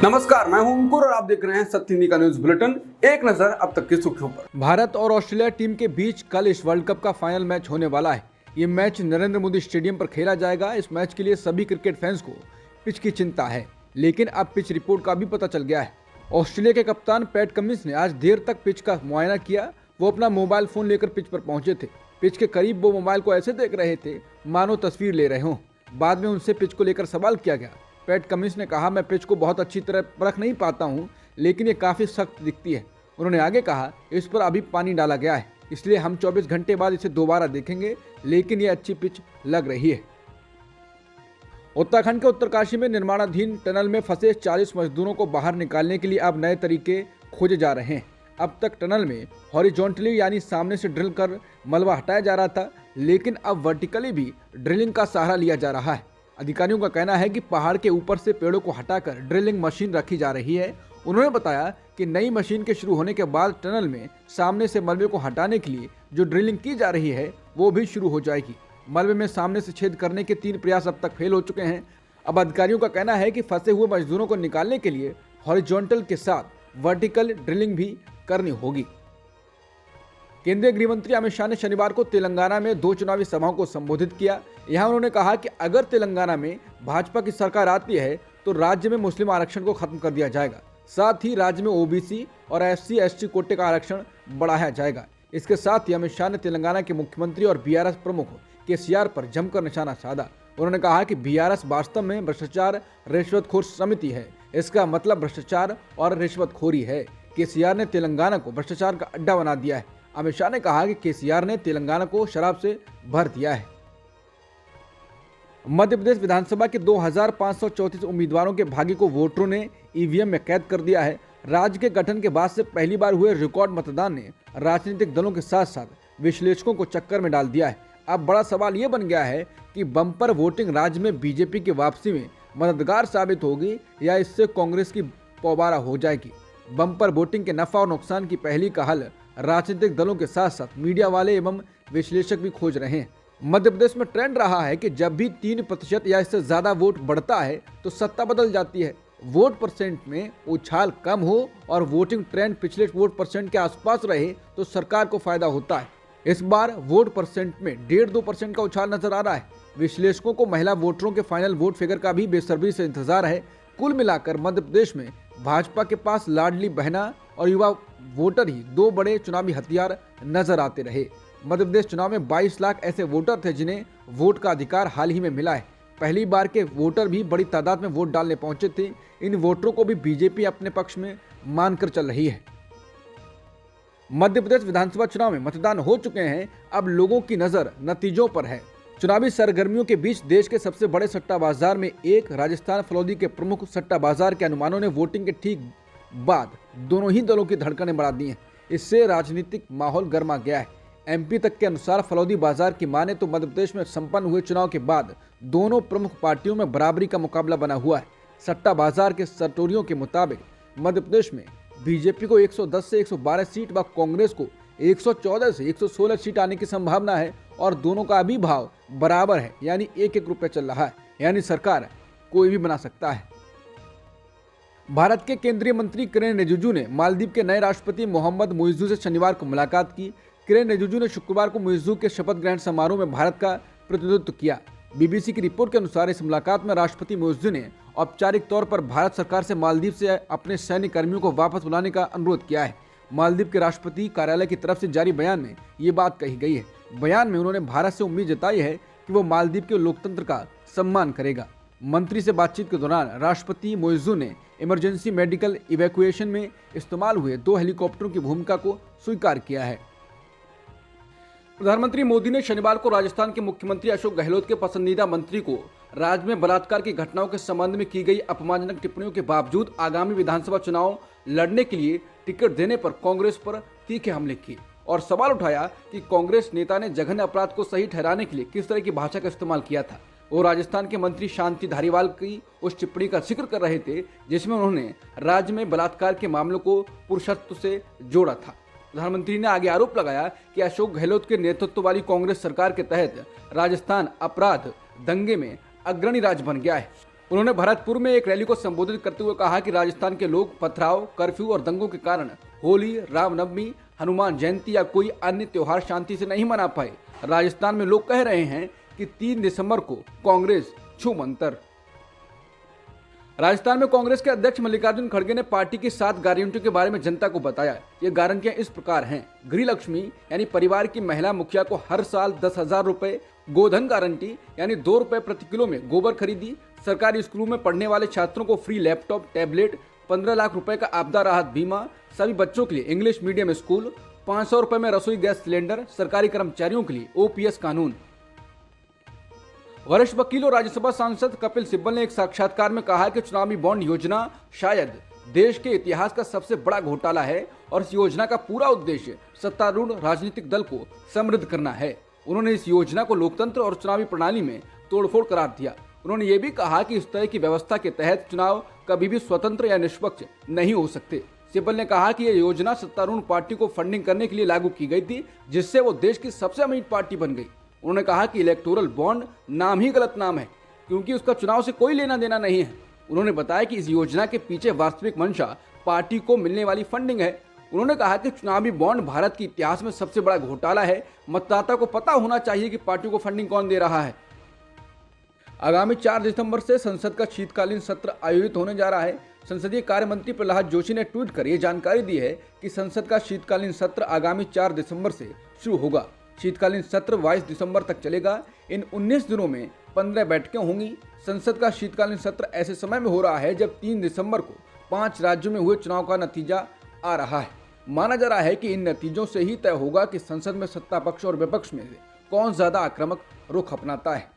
नमस्कार, मैं हूं अंकुर और आप देख रहे हैं सत्य हिंदी का न्यूज बुलेटिन। एक नजर अब तक की सुर्खियों पर। भारत और ऑस्ट्रेलिया टीम के बीच कल इस वर्ल्ड कप का फाइनल मैच होने वाला है। ये मैच नरेंद्र मोदी स्टेडियम पर खेला जाएगा। इस मैच के लिए सभी क्रिकेट फैंस को पिच की चिंता है, लेकिन अब पिच रिपोर्ट का भी पता चल गया है। ऑस्ट्रेलिया के कप्तान पैट कमिंस ने आज देर तक पिच का मुआयना किया। वो अपना मोबाइल फोन लेकर पिच पर पहुंचे थे। पिच के करीब वो मोबाइल को ऐसे देख रहे थे मानो तस्वीर ले रहे हों। बाद में उनसे पिच को लेकर सवाल किया गया। पैट कमिंस ने कहा, मैं पिच को बहुत अच्छी तरह परख नहीं पाता हूं, लेकिन ये काफ़ी सख्त दिखती है। उन्होंने आगे कहा, इस पर अभी पानी डाला गया है, इसलिए हम 24 घंटे बाद इसे दोबारा देखेंगे, लेकिन ये अच्छी पिच लग रही है। उत्तराखंड के उत्तरकाशी में निर्माणाधीन टनल में फंसे 40 मजदूरों को बाहर निकालने के लिए अब नए तरीके खोजे जा रहे हैं। अब तक टनल में हॉरिजॉन्टली यानी सामने से ड्रिल कर मलबा हटाया जा रहा था, लेकिन अब वर्टिकली भी ड्रिलिंग का सहारा लिया जा रहा है। अधिकारियों का कहना है कि पहाड़ के ऊपर से पेड़ों को हटाकर ड्रिलिंग मशीन रखी जा रही है। उन्होंने बताया कि नई मशीन के शुरू होने के बाद टनल में सामने से मलबे को हटाने के लिए जो ड्रिलिंग की जा रही है वो भी शुरू हो जाएगी। मलबे में सामने से छेद करने के 3 प्रयास अब तक फेल हो चुके हैं। अब अधिकारियों का कहना है कि फंसे हुए मजदूरों को निकालने के लिए हॉरिजॉन्टल के साथ वर्टिकल ड्रिलिंग भी करनी होगी। केंद्रीय गृह मंत्री अमित शाह ने शनिवार को तेलंगाना में 2 चुनावी सभाओं को संबोधित किया। यहां उन्होंने कहा कि अगर तेलंगाना में भाजपा की सरकार आती है तो राज्य में मुस्लिम आरक्षण को खत्म कर दिया जाएगा। साथ ही राज्य में ओबीसी और SC ST कोटे का आरक्षण बढ़ाया जाएगा। इसके साथ ही अमित शाह ने तेलंगाना के मुख्यमंत्री और BRS प्रमुख KCR पर जमकर निशाना साधा। उन्होंने कहा कि BRS वास्तव में भ्रष्टाचार रिश्वतखोर समिति है। इसका मतलब भ्रष्टाचार और रिश्वतखोरी है। KCR ने तेलंगाना को भ्रष्टाचार का अड्डा बना दिया है। अमित शाह ने कहा कि KCR ने तेलंगाना को शराब से भर दिया है। मध्य प्रदेश विधानसभा के 2534 उम्मीदवारों के भाग्य को वोटरों ने EVM में कैद कर दिया है। राज्य के गठन के बाद से पहली बार हुए रिकॉर्ड मतदान ने राजनीतिक दलों के साथ साथ विश्लेषकों को चक्कर में डाल दिया है। अब बड़ा सवाल ये बन गया है कि बम्पर वोटिंग राज्य में बीजेपी की वापसी में मददगार साबित होगी या इससे कांग्रेस की पौबारा हो जाएगी। बम्पर वोटिंग के नफा और नुकसान की पहली का हल राजनीतिक दलों के साथ साथ मीडिया वाले एवं विश्लेषक भी खोज रहे हैं। मध्य प्रदेश में ट्रेंड रहा है कि जब भी 3% या इससे ज्यादा वोट बढ़ता है तो सत्ता बदल जाती है। वोट परसेंट में उछाल कम हो और वोटिंग ट्रेंड पिछले वोट परसेंट के आसपास रहे तो सरकार को फायदा होता है। इस बार वोट परसेंट में 1.5-2% का उछाल नजर आ रहा है। विश्लेषकों को महिला वोटरों के फाइनल वोट फिगर का भी बेसब्री से इंतजार है। कुल मिलाकर मध्य प्रदेश में भाजपा के पास लाडली बहना और युवा वोटर ही 2 बड़े चुनावी हथियार नजर आते रहे। मध्य प्रदेश चुनाव में 22 लाख ऐसे वोटर थे जिन्हें वोट का अधिकार हाल ही में मिला है। पहली बार के वोटर भी बड़ी तादाद में वोट डालने पहुंचे थे। इन वोटरों को भी बीजेपी अपने पक्ष में मानकर चल रही है। मध्य प्रदेश विधानसभा चुनाव में मतदान हो चुके हैं। अब लोगों की नजर नतीजों पर है। चुनावी सरगर्मियों के बीच देश के सबसे बड़े सट्टा बाजार में एक राजस्थान फलौदी के प्रमुख सट्टा बाजार के अनुमानों ने वोटिंग के ठीक बाद दोनों ही दलों की धड़कनें बढ़ा दी हैं। इससे राजनीतिक माहौल गर्मा गया है। MP तक के अनुसार फलौदी बाजार की माने तो मध्य प्रदेश में संपन्न हुए चुनाव के बाद दोनों प्रमुख पार्टियों में बराबरी का मुकाबला बना हुआ है। सट्टा बाजार के सटोरियों के मुताबिक मध्य प्रदेश में बीजेपी को 110 से 112 सीट व कांग्रेस को 114 से 116 सीट आने की संभावना है और दोनों का अभी भाव बराबर है, यानी 1-1 रुपये चल रहा है। यानी सरकार कोई भी बना सकता है। भारत के केंद्रीय मंत्री किरेन रिजिजू ने मालदीव के नए राष्ट्रपति मोहम्मद मुइज्जू से शनिवार को मुलाकात की। किरेन रिजिजू ने शुक्रवार को मुइज्जू के शपथ ग्रहण समारोह में भारत का प्रतिनिधित्व किया। BBC की रिपोर्ट के अनुसार इस मुलाकात में राष्ट्रपति मुइज्जू ने औपचारिक तौर पर भारत सरकार से मालदीव से अपने सैन्य कर्मियों को वापस बुलाने का अनुरोध किया है। मालदीव के राष्ट्रपति कार्यालय की तरफ से जारी बयान में ये बात कही गई है। बयान में उन्होंने भारत से उम्मीद जताई है कि वो मालदीव के लोकतंत्र का सम्मान करेगा। मंत्री से बातचीत के दौरान राष्ट्रपति मुइज्जू ने इमरजेंसी मेडिकल इवैक्यूएशन में इस्तेमाल हुए 2 हेलीकॉप्टरों की भूमिका को स्वीकार किया है। प्रधानमंत्री मोदी ने शनिवार को राजस्थान के मुख्यमंत्री अशोक गहलोत के पसंदीदा मंत्री को राज्य में बलात्कार की घटनाओं के संबंध में की गई अपमानजनक टिप्पणियों के बावजूद आगामी विधानसभा चुनाव लड़ने के लिए टिकट देने पर कांग्रेस पर तीखे हमले किए और सवाल उठाया कि कांग्रेस नेता ने जघन्य अपराध को सही ठहराने के लिए किस तरह की भाषा का इस्तेमाल किया था। वो राजस्थान के मंत्री शांति धारीवाल की उस टिप्पणी का जिक्र कर रहे थे जिसमें उन्होंने राज्य में बलात्कार के मामलों को पुरुषत्व से जोड़ा था। प्रधानमंत्री ने आगे आरोप लगाया कि अशोक गहलोत के नेतृत्व वाली कांग्रेस सरकार के तहत राजस्थान अपराध दंगे में अग्रणी राज्य बन गया है। उन्होंने भरतपुर में एक रैली को संबोधित करते हुए कहा कि राजस्थान के लोग पथराव, कर्फ्यू और दंगों के कारण होली, रामनवमी, हनुमान जयंती या कोई अन्य त्योहार शांति से नहीं मना पाए। राजस्थान में लोग कह रहे हैं कि 3 दिसंबर को कांग्रेस छूमंतर। राजस्थान में कांग्रेस के अध्यक्ष मल्लिकार्जुन खड़गे ने पार्टी की 7 गारंटियों के बारे में जनता को बताया। ये गारंटियां इस प्रकार हैं: गृह लक्ष्मी यानी परिवार की महिला मुखिया को हर साल 10,000 रुपए, गोधन गारंटी यानी 2 रुपए प्रति किलो में गोबर खरीदी, सरकारी स्कूलों में पढ़ने वाले छात्रों को फ्री लैपटॉप, टैबलेट, 15 लाख रुपए का आपदा राहत बीमा, सभी बच्चों के लिए इंग्लिश मीडियम स्कूल, 500 रुपए में रसोई गैस सिलेंडर, सरकारी कर्मचारियों के लिए OPS कानून। वरिष्ठ वकील और राज्यसभा सांसद कपिल सिब्बल ने एक साक्षात्कार में कहा कि चुनावी बॉन्ड योजना शायद देश के इतिहास का सबसे बड़ा घोटाला है और इस योजना का पूरा उद्देश्य सत्तारूढ़ राजनीतिक दल को समृद्ध करना है। उन्होंने इस योजना को लोकतंत्र और चुनावी प्रणाली में तोड़फोड़ करार दिया। उन्होंने ये भी कहा कि इस तरह की व्यवस्था के तहत चुनाव कभी भी स्वतंत्र या निष्पक्ष नहीं हो सकते। सिब्बल ने कहा कि यह योजना सत्तारूढ़ पार्टी को फंडिंग करने के लिए लागू की गई थी, जिससे वो देश की सबसे अमीर पार्टी बन गई। उन्होंने कहा कि इलेक्टोरल बॉन्ड नाम ही गलत नाम है, क्योंकि उसका चुनाव से कोई लेना देना नहीं है। उन्होंने बताया कि इस योजना के पीछे वास्तविक मंशा पार्टी को मिलने वाली फंडिंग है। उन्होंने कहा कि चुनावी बॉन्ड भारत के इतिहास में सबसे बड़ा घोटाला है। मतदाता को पता होना चाहिए कि पार्टी को फंडिंग कौन दे रहा है। आगामी 4 दिसंबर से संसद का शीतकालीन सत्र आयोजित होने जा रहा है। संसदीय कार्य मंत्री प्रहलाद जोशी ने ट्वीट कर ये जानकारी दी है कि संसद का शीतकालीन सत्र आगामी 4 दिसंबर से शुरू होगा। शीतकालीन सत्र 22 दिसंबर तक चलेगा। इन 19 दिनों में 15 बैठकें होंगी। संसद का शीतकालीन सत्र ऐसे समय में हो रहा है जब 3 दिसंबर को 5 राज्यों में हुए चुनाव का नतीजा आ रहा है। माना जा रहा है कि इन नतीजों से ही तय होगा कि संसद में सत्ता पक्ष और विपक्ष में से कौन ज्यादा आक्रामक रुख अपनाता है।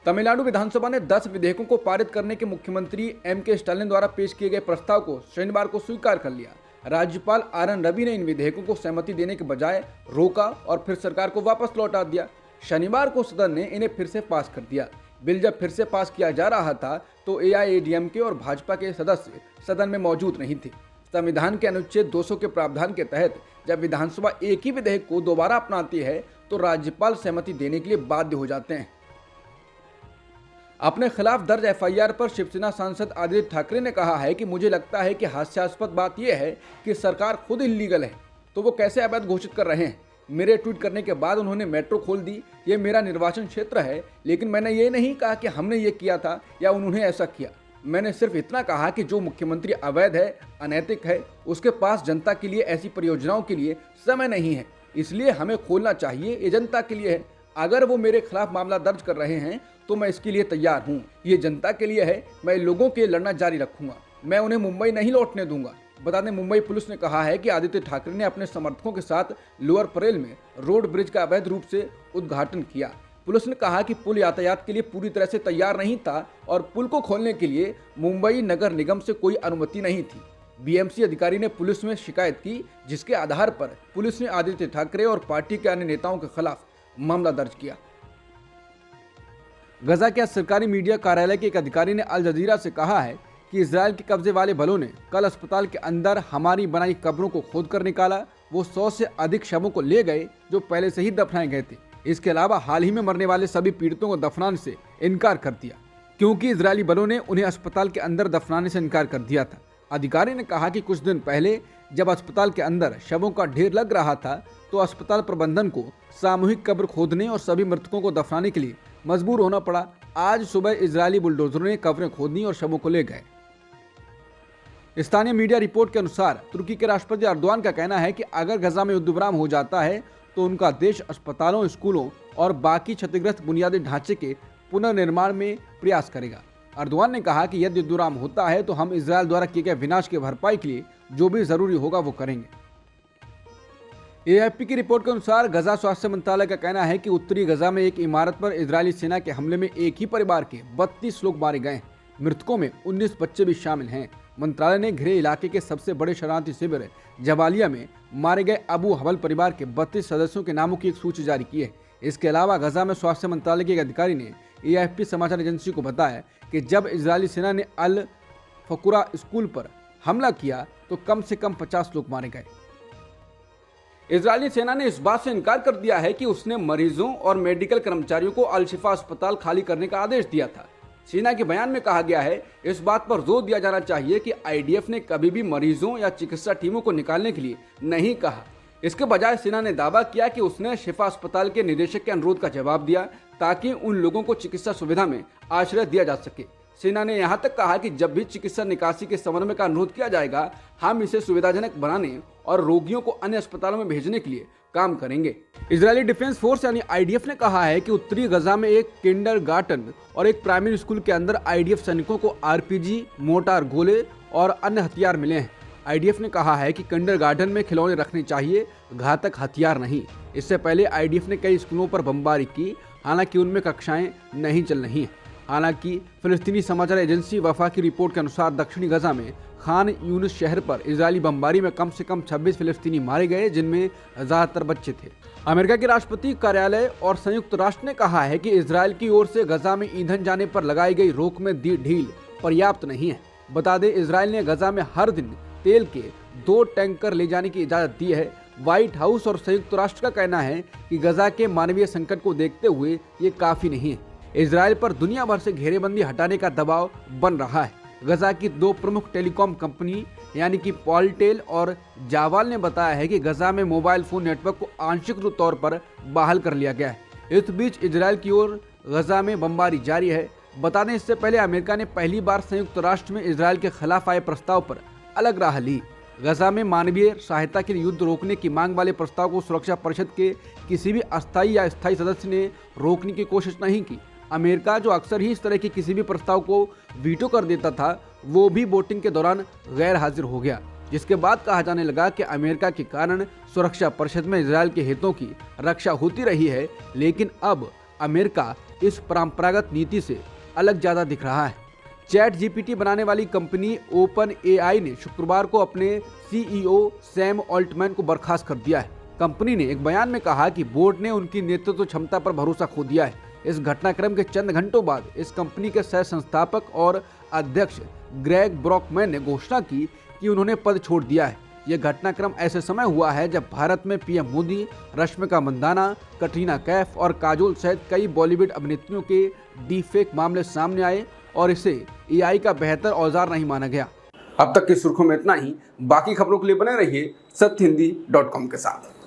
तमिलनाडु विधानसभा ने 10 विधेयकों को पारित करने के मुख्यमंत्री M.K. स्टालिन द्वारा पेश किए गए प्रस्ताव को शनिवार को स्वीकार कर लिया। राज्यपाल RN रवि ने इन विधेयकों को सहमति देने के बजाय रोका और फिर सरकार को वापस लौटा दिया। शनिवार को सदन ने इन्हें फिर से पास कर दिया। बिल जब फिर से पास किया जा रहा था तो AIADMK और भाजपा के सदस्य सदन में मौजूद नहीं थे। संविधान के अनुच्छेद 200 के प्रावधान के तहत जब विधानसभा एक ही विधेयक को दोबारा अपनाती है तो राज्यपाल सहमति देने के लिए बाध्य हो जाते हैं। अपने खिलाफ दर्ज FIR पर शिवसेना सांसद आदित्य ठाकरे ने कहा है कि मुझे लगता है कि हास्यास्पद बात यह है कि सरकार खुद इल्लीगल है तो वो कैसे अवैध घोषित कर रहे हैं। मेरे ट्वीट करने के बाद उन्होंने मेट्रो खोल दी। ये मेरा निर्वाचन क्षेत्र है, लेकिन मैंने ये नहीं कहा कि हमने ये किया था या उन्होंने ऐसा किया। मैंने सिर्फ इतना कहा कि जो मुख्यमंत्री अवैध है, अनैतिक है, उसके पास जनता के लिए ऐसी परियोजनाओं के लिए समय नहीं है, इसलिए हमें खोलना चाहिए। ये जनता के लिए है। अगर वो मेरे खिलाफ मामला दर्ज कर रहे हैं तो मैं इसके लिए तैयार हूँ। ये जनता के लिए है। मैं लोगों के लड़ना जारी रखूंगा। मैं उन्हें मुंबई नहीं लौटने दूंगा। बता दें, मुंबई पुलिस ने कहा है कि आदित्य ठाकरे ने अपने समर्थकों के साथ लोअर परेल में रोड ब्रिज का अवैध रूप से उद्घाटन किया। पुलिस ने कहा कि पुल यातायात के लिए पूरी तरह से तैयार नहीं था और पुल को खोलने के लिए मुंबई नगर निगम से कोई अनुमति नहीं थी। BMC अधिकारी ने पुलिस में शिकायत की, जिसके आधार पर पुलिस ने आदित्य ठाकरे और पार्टी के अन्य नेताओं के खिलाफ मामला दर्ज किया। गजा के सरकारी मीडिया कार्यालय के एक अधिकारी ने अल जजीरा से कहा है कि इजराइल के कब्जे वाले बलों ने कल अस्पताल के अंदर हमारी बनाई कब्रों को खोद कर निकाला। वो 100 से अधिक शवों को ले गए जो पहले से ही दफनाए गए थे। इसके अलावा हाल ही में मरने वाले सभी पीड़ितों को दफनाने से इनकार कर दिया, क्योंकि इजरायली बलों ने उन्हें अस्पताल के अंदर दफनाने से इनकार कर दिया था। अधिकारी ने कहा कि कुछ दिन पहले जब अस्पताल के अंदर शवों का ढेर लग रहा था तो अस्पताल प्रबंधन को सामूहिक कब्र खोदने और सभी मृतकों को दफनाने के लिए मजबूर होना पड़ा। आज सुबह इजरायली बुलडोजरों ने कब्रें खोदनी और शवों को ले गए। स्थानीय मीडिया रिपोर्ट के अनुसार तुर्की के राष्ट्रपति अर्दोआन का कहना है कि अगर गजा में युद्ध विराम हो जाता है तो उनका देश अस्पतालों, स्कूलों और बाकी क्षतिग्रस्त बुनियादी ढांचे के पुनर्निर्माण में प्रयास करेगा। अर्दोआन ने कहा कि यदि युद्ध विराम होता है तो हम इजरायल द्वारा किए गए विनाश की भरपाई के लिए जो भी जरूरी होगा वो करेंगे। AFP की रिपोर्ट के अनुसार गजा स्वास्थ्य मंत्रालय का कहना है कि उत्तरी गजा में एक इमारत पर इजरायली सेना के हमले में एक ही परिवार के 32 लोग मारे गए। मृतकों में 19 बच्चे भी शामिल हैं। मंत्रालय ने घिरे इलाके के सबसे बड़े शरणार्थी शिविर जबालिया में मारे गए अबू हवल परिवार के 32 सदस्यों के नामों की एक सूची जारी की है। इसके अलावा गजा में स्वास्थ्य मंत्रालय के एक अधिकारी ने AFP समाचार एजेंसी को बताया कि जब इजरायली सेना ने अल फकुरा स्कूल पर हमला किया तो कम से कम 50 लोग मारे गए। इजरायली सेना ने इस बात से इनकार कर दिया है कि उसने मरीजों और मेडिकल कर्मचारियों को अल शिफा अस्पताल खाली करने का आदेश दिया था। सेना के बयान में कहा गया है, इस बात पर जोर दिया जाना चाहिए कि आईडीएफ ने कभी भी मरीजों या चिकित्सा टीमों को निकालने के लिए नहीं कहा। इसके बजाय सेना ने दावा किया कि उसने शिफा अस्पताल के निदेशक के अनुरोध का जवाब दिया ताकि उन लोगों को चिकित्सा सुविधा में आश्रय दिया जा सके। सेना ने यहां तक कहा कि जब भी चिकित्सा निकासी के समन्वय का अनुरोध किया जाएगा, हम इसे सुविधाजनक बनाने और रोगियों को अन्य अस्पतालों में भेजने के लिए काम करेंगे। इजरायली डिफेंस फोर्स यानी आईडीएफ ने कहा है कि उत्तरी गजा में एक किंडरगार्टन और एक प्राइमरी स्कूल के अंदर आईडीएफ सैनिकों को आरपीजी, मोर्टार गोले और अन्य हथियार मिले हैं। आईडीएफ ने कहा है कि किंडरगार्टन में खिलौने रखने चाहिए, घातक हथियार नहीं। इससे पहले आईडीएफ ने कई स्कूलों पर बमबारी की, हालांकि उनमें कक्षाएं नहीं चल रही हैं। हालांकि फिलिस्तीनी समाचार एजेंसी वफा की रिपोर्ट के अनुसार दक्षिणी गजा में खान यूनिस शहर पर इजरायली बमबारी में कम से कम 26 फिलिस्तीनी मारे गए, जिनमें ज्यादातर बच्चे थे। अमेरिका के राष्ट्रपति कार्यालय और संयुक्त राष्ट्र ने कहा है कि इजरायल की ओर से गजा में ईंधन जाने पर लगाई गई रोक में दी ढील पर्याप्त नहीं है। बता दें, इजरायल ने गजा में हर दिन तेल के 2 टैंकर ले जाने की इजाजत दी है। व्हाइट हाउस और संयुक्त राष्ट्र का कहना है कि गजा के मानवीय संकट को देखते हुए ये काफी नहीं है। इजरायल पर दुनिया भर से घेरेबंदी हटाने का दबाव बन रहा है। गजा की 2 प्रमुख टेलीकॉम कंपनी यानी कि पॉलटेल और जावाल ने बताया है कि गजा में मोबाइल फोन नेटवर्क को आंशिक तौर पर बहाल कर लिया गया है। इस बीच इजरायल की ओर गजा में बमबारी जारी है। बता दें, इससे पहले अमेरिका ने पहली बार संयुक्त राष्ट्र में इजरायल के खिलाफ आए प्रस्ताव पर अलग राह ली। गजा में मानवीय सहायता के लिए युद्ध रोकने की मांग वाले प्रस्ताव को सुरक्षा परिषद के किसी भी अस्थायी या स्थायी सदस्य ने रोकने की कोशिश नहीं की। अमेरिका, जो अक्सर ही इस तरह के किसी भी प्रस्ताव को वीटो कर देता था, वो भी वोटिंग के दौरान गैर हाजिर हो गया, जिसके बाद कहा जाने लगा कि अमेरिका के कारण सुरक्षा परिषद में इजरायल के हितों की रक्षा होती रही है। लेकिन अब अमेरिका इस परंपरागत नीति से अलग ज्यादा दिख रहा है। चैट जीपीटी बनाने वाली कंपनी ओपन एआई ने शुक्रवार को अपने सीईओ सैम ऑल्टमैन को बर्खास्त कर दिया है। कंपनी ने एक बयान में कहा कि बोर्ड ने उनकी नेतृत्व क्षमता पर भरोसा खो दिया है। इस घटनाक्रम के चंद घंटों बाद इस कंपनी के सह संस्थापक और अध्यक्ष ग्रेग ब्रॉकमैन ने घोषणा की कि उन्होंने पद छोड़ दिया है। यह घटनाक्रम ऐसे समय हुआ है जब भारत में पीएम मोदी, रश्मिका मंदाना, कटरीना कैफ और काजोल सहित कई बॉलीवुड अभिनेत्रियों के डीफेक मामले सामने आए और इसे एआई का बेहतर औजार नहीं माना गया। अब तक की सुर्खियों में इतना ही। बाकी खबरों के लिए बने रहिए सत्यहिंदी.com के साथ।